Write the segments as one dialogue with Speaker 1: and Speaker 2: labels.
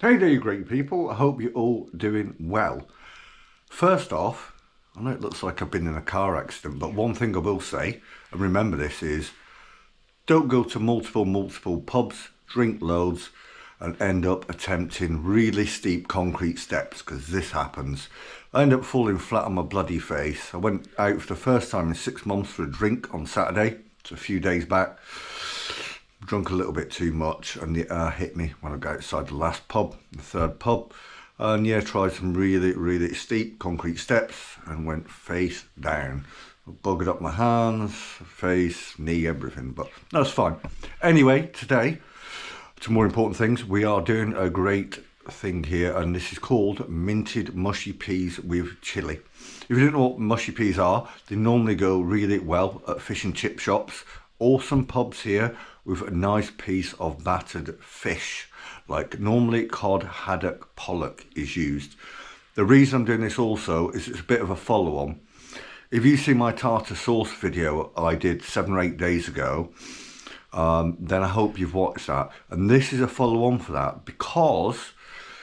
Speaker 1: Hey there, you great people. I hope you're all doing well. First off, I know it looks like I've been in a car accident, but one thing I will say, and remember this, is don't go to multiple pubs, drink loads, and end up attempting really steep concrete steps, because this happens. I ended up falling flat on my bloody face. I went out for the first time in 6 months for a drink on Saturday, it's a few days back. Drunk a little bit too much, and the air hit me when I got outside the last pub, the third pub, and yeah, tried some really steep concrete steps and went face down. Buggered up my hands, face, knee, everything, but that's fine. Anyway, today, to more important things, we are doing a great thing here, and this is called minted mushy peas with chili. If you don't know what mushy peas are, they normally go really well at fish and chip shops. Awesome pubs here with a nice piece of battered fish, like normally cod, haddock, pollock is used. The reason I'm doing this also is it's a bit of a follow-on. If you see my tartar sauce video I did 7 or 8 days ago, then I hope you've watched that. And this is a follow-on for that, because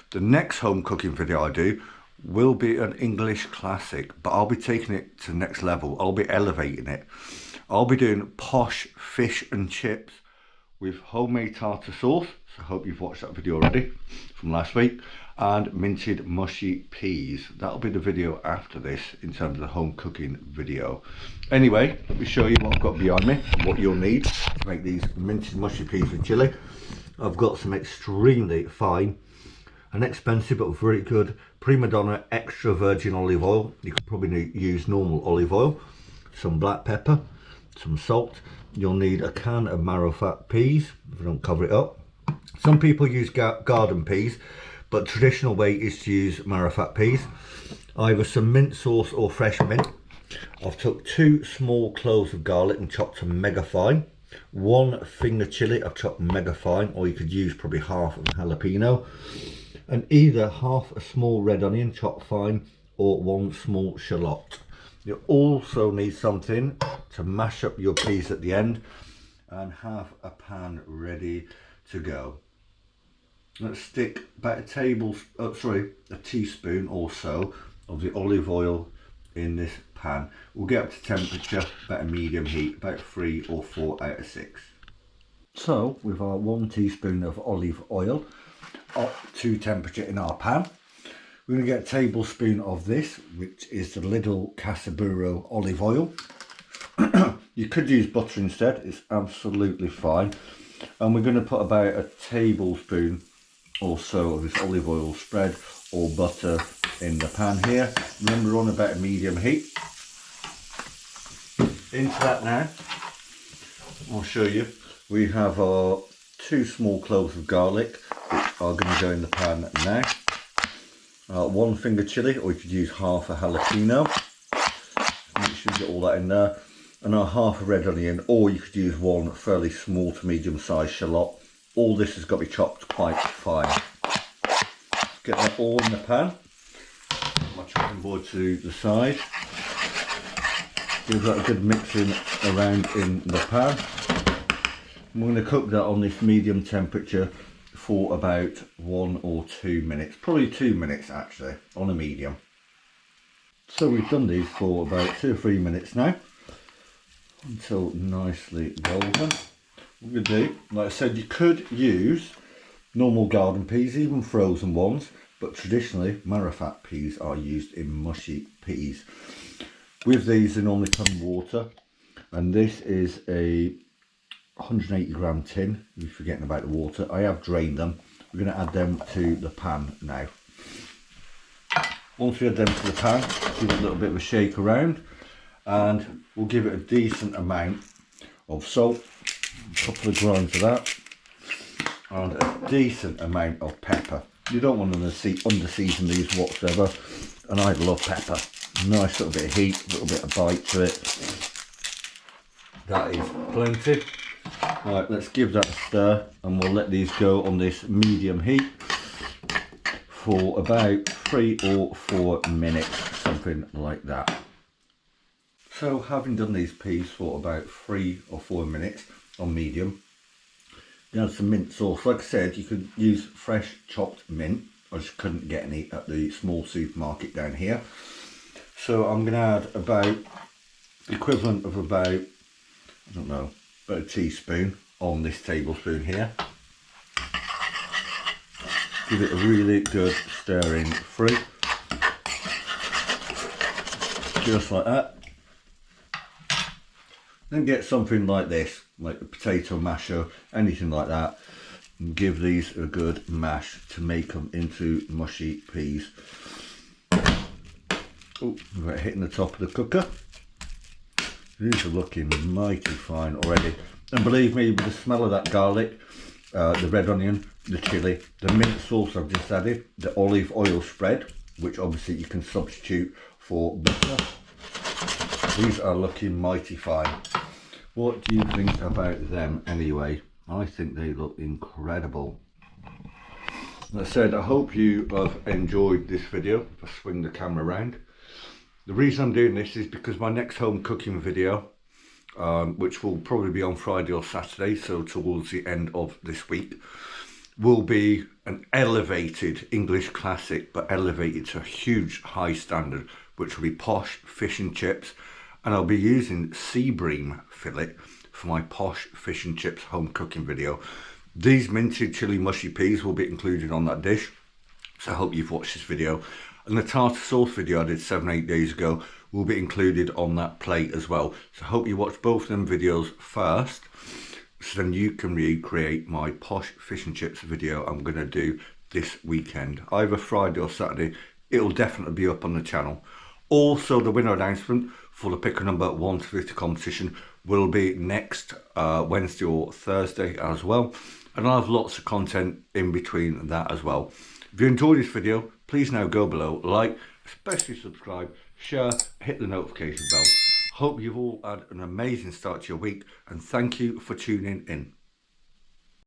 Speaker 1: the next home cooking video I do will be an English classic, but I'll be taking it to the next level. I'll be elevating it. I'll be doing posh fish and chips with homemade tartar sauce, so I hope you've watched that video already from last week, and minted mushy peas. That'll be the video after this in terms of the home cooking video. Anyway, let me show you what I've got behind me, what you'll need to make these minted mushy peas with chili. I've got some extremely fine and expensive but very good Prima Donna extra virgin olive oil. You could probably use normal olive oil, some black pepper, some salt. You'll need a can of marrow fat peas if I don't cover it up. Some people use garden peas, but traditional way is to use marrow fat peas. Either some mint sauce or fresh mint. I've took 2 small cloves of garlic and chopped them mega fine. 1 finger chili I've chopped mega fine, or you could use probably half of a jalapeno. And either half a small red onion chopped fine or 1 small shallot. You also need something to mash up your peas at the end, and have a pan ready to go. Let's stick about a teaspoon or so of the olive oil in this pan. We'll get up to temperature, about a medium heat, about 3 or 4 out of 6. So with our 1 teaspoon of olive oil up to temperature in our pan, we're going to get a tablespoon of this, which is the Lidl Casaburo olive oil. You could use butter instead, it's absolutely fine. And we're going to put about a tablespoon or so of this olive oil spread or butter in the pan here. Remember, we're on about a medium heat. Into that now, I'll show you, we have our 2 small cloves of garlic, which are going to go in the pan now. 1 finger chili, or you could use half a jalapeno. Make sure you get all that in there. And half a red onion, or you could use 1 fairly small to medium sized shallot. All this has got to be chopped quite fine. Get that all in the pan. Put my chopping board to the side. Give that a good mixing around in the pan. And we're going to cook that on this medium temperature for about 1 or 2 minutes, probably 2 minutes actually, on a medium. So we've done these for about 2 or 3 minutes now, until nicely golden. What we're going to do, like I said, you could use normal garden peas, even frozen ones, but traditionally marrow fat peas are used in mushy peas. With these they normally come in water, and this is a 180 gram tin. You're forgetting about the water. I have drained them. We're going to add them to the pan now. Once we add them to the pan, give it a little bit of a shake around, and we'll give it a decent amount of salt, a couple of grinds of that, and a decent amount of pepper. You don't want to under-season these whatsoever, and I love pepper. Nice little bit of heat, a little bit of bite to it. That is plenty. Right, let's give that a stir, and we'll let these go on this medium heat for about 3 or 4 minutes, something like that. So having done these peas for about 3 or 4 minutes on medium, You have some mint sauce. Like I said, you could use fresh chopped mint. I just couldn't get any at the small supermarket down here. So I'm going to add about the equivalent of about, I don't know, about a teaspoon on this tablespoon here. Give it a really good stirring through. Just like that. Then get something like this, like a potato masher, anything like that. And give these a good mash to make them into mushy peas. Oh, we're hitting the top of the cooker. These are looking mighty fine already. And believe me, with the smell of that garlic, the red onion, the chilli, the mint sauce I've just added, the olive oil spread, which obviously you can substitute for butter. These are looking mighty fine. What do you think about them anyway? I think they look incredible. As I said, I hope you have enjoyed this video. If I swing the camera around. The reason I'm doing this is because my next home cooking video, which will probably be on Friday or Saturday, so towards the end of this week, will be an elevated English classic, but elevated to a huge high standard, which will be Posh Fish and Chips. And I'll be using sea bream fillet for my Posh Fish and Chips home cooking video. These minted chili mushy peas will be included on that dish, so I hope you've watched this video. And the tartar sauce video I did 7-8 days ago will be included on that plate as well. So I hope you watch both of them videos first, so then you can recreate my Posh Fish and Chips video I'm going to do this weekend. Either Friday or Saturday, it'll definitely be up on the channel. Also, the winner announcement for the picker number 1 to 50 competition will be next Wednesday or Thursday as well. And I'll have lots of content in between that as well. If you enjoyed this video, please now go below, like, especially subscribe, share, hit the notification bell. Hope you've all had an amazing start to your week, and thank you for tuning in.